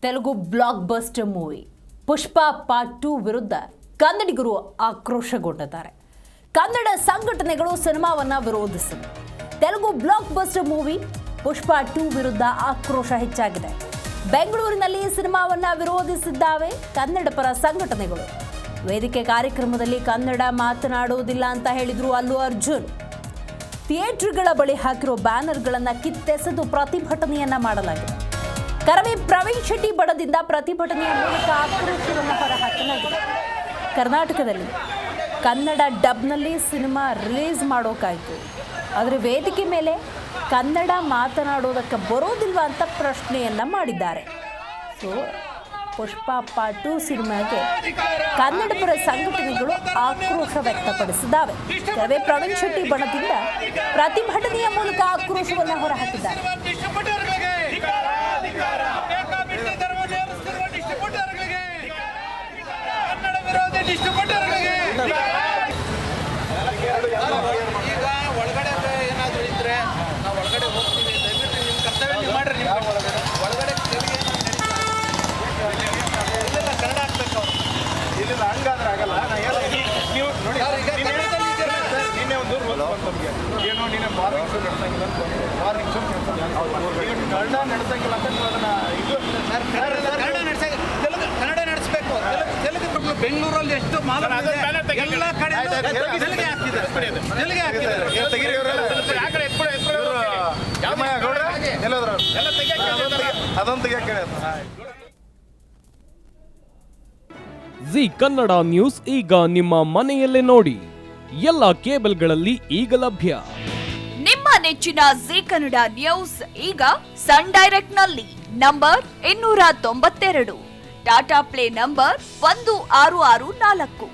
Telugu block buster movie ಪುಷ್ಪ part 2 ವಿರುದ್ಧ ಕನ್ನಡಿಗರು ಆಕ್ರೋಶಗೊಂಡಿದ್ದಾರೆ. ಕನ್ನಡ ಸಂಘಟನೆಗಳು ಸಿನಿಮಾವನ್ನು ವಿರೋಧಿಸಿವೆ. ತೆಲುಗು ಬ್ಲಾಕ್ ಬಸ್ಟರ್ ಮೂವಿ ಪುಷ್ಪ 2 ವಿರುದ್ಧ ಆಕ್ರೋಶ ಹೆಚ್ಚಾಗಿದೆ. ಬೆಂಗಳೂರಿನಲ್ಲಿ ಸಿನಿಮಾವನ್ನು ವಿರೋಧಿಸಿದ್ದಾವೆ ಕನ್ನಡ ಪರ ಸಂಘಟನೆಗಳು. ವೇದಿಕೆ ಕಾರ್ಯಕ್ರಮದಲ್ಲಿ ಕನ್ನಡ ಮಾತನಾಡುವುದಿಲ್ಲ ಅಂತ ಹೇಳಿದ್ರು ಅಲ್ಲು ಅರ್ಜುನ್. ಥಿಯೇಟರ್ಗಳ ಬಳಿ ಹಾಕಿರೋ ಬ್ಯಾನರ್ಗಳನ್ನು ಕಿತ್ತೆಸೆದು ಪ್ರತಿಭಟನೆಯನ್ನ ಮಾಡಲಾಗಿದೆ. ಕರವೇ ಪ್ರವೀಣ್ ಶೆಟ್ಟಿ ಬಣದಿಂದ ಪ್ರತಿಭಟನೆಯ ಮೂಲಕ ಆಕ್ರೋಶವನ್ನು ಹೊರಹಾಕಲಾಗಿದೆ. ಕರ್ನಾಟಕದಲ್ಲಿ ಕನ್ನಡ ಡಬ್ನಲ್ಲಿ ಸಿನಿಮಾ ರಿಲೀಸ್ ಮಾಡೋಕ್ಕಾಯಿತು, ಆದರೆ ವೇದಿಕೆ ಮೇಲೆ ಕನ್ನಡ ಮಾತನಾಡೋದಕ್ಕೆ ಬರೋದಿಲ್ವಾ ಅಂತ ಪ್ರಶ್ನೆಯನ್ನ ಮಾಡಿದ್ದಾರೆ. ಸೊ ಪುಷ್ಪ ಪಾರ್ಟ್ 2 ಸಿನಿಮಾಗೆ ಕನ್ನಡ ಪರ ಸಂಘಟನೆಗಳು ಆಕ್ರೋಶ ವ್ಯಕ್ತಪಡಿಸಿದ್ದಾವೆ. ಕರವೇ ಪ್ರವೀಣ್ ಶೆಟ್ಟಿ ಬಣದಿಂದ ಪ್ರತಿಭಟನೆಯ ಮೂಲಕ ಆಕ್ರೋಶವನ್ನು ಹೊರಹಾಕಿದ್ದಾರೆ. ಈಗ ಒಳಗಡೆ ಏನಾದರೂ ಇದ್ರೆ ನಾವು ಒಳಗಡೆ ಹೋಗ್ತೀವಿ, ದಯವಿಟ್ಟು ನಿಮ್ಮ ಕರ್ತವ್ಯ ನೀವು ಮಾಡ್ರಿ. ನಿಮ್ಮ ಒಳಗಡೆ ತೆರಿಗೆ ಇಲ್ಲೆಲ್ಲ ಕನ್ನಡ ಹಾಕ್ಬೇಕು. ಇಲ್ಲಿಲ್ಲ ಹಂಗಾದ್ರೆ ಆಗಲ್ಲ. ನೀವು ನೋಡಿ ನಿನ್ನೆ ಒಂದು ರೂಲ್ ಬಂತು ನಮಗೆ, ಏನು ನೀನು ಮಾರ್ನಿಂಗ್ ಶೋ ನಡೆಸಂಗಿಲ್ಲ ಅಂತ. ಮಾರ್ನಿಂಗ್ ಶೋ ಕನ್ನಡ ನಡೆಸಂಗಿಲ್ಲ ಅಂತ ನೀವು ಅದನ್ನ ಇದು ಕನ್ನಡ ನಡೆಸಂಗಿಲ್ಲ, ಕನ್ನಡ ನಡೆಸಬೇಕು. ತೆಲುಗು ಬೆಂಗಳೂರಲ್ಲಿ ಎಷ್ಟು ಮಾಲ್ ಎಲ್ಲ ಕಡೆ ತೆಲುಗೆ ಹಾಕ್ತಿದ್ದಾರೆ. ಜಿ ಕನ್ನಡ ನ್ಯೂಸ್ ಈಗ ನಿಮ್ಮ ಮನೆಯಲ್ಲೇ ನೋಡಿ. ಎಲ್ಲ ಕೇಬಲ್ಗಳಲ್ಲಿ ಈಗ ಲಭ್ಯ. ನಿಮ್ಮ ನೆಚ್ಚಿನ ಜಿ ಕನ್ನಡ ನ್ಯೂಸ್ ಈಗ ಸನ್ ಡೈರೆಕ್ಟ್ ನಲ್ಲಿ number 292, Tata play number 1664,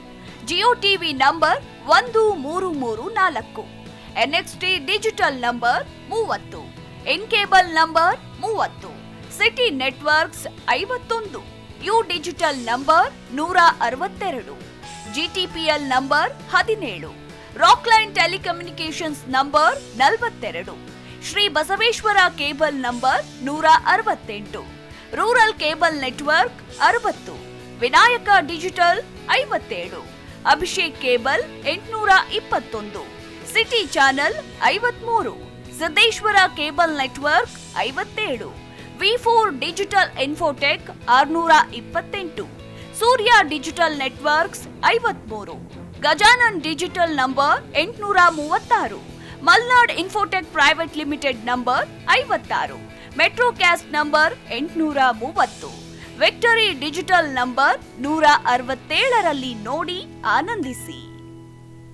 Jio TV number 1334, NXT digital number 30, in cable number 30, city networks 51, U digital number 162, GTPL number 17, Rockline telecommunications number 42, Shri Basaveshwara cable number 168, rural cable network 60, Vinayaka digital 57, Abhishek cable 821, city channel 53, Siddeshwara cable network 57, V4 digital Infotech 628, Surya digital networks 53, Gajanan digital number 836, Malnad infotech private limited number 56, Metrocast number 830, victory digital number 167ರಲ್ಲಿ ನೋಡಿ ಆನಂದಿಸಿ.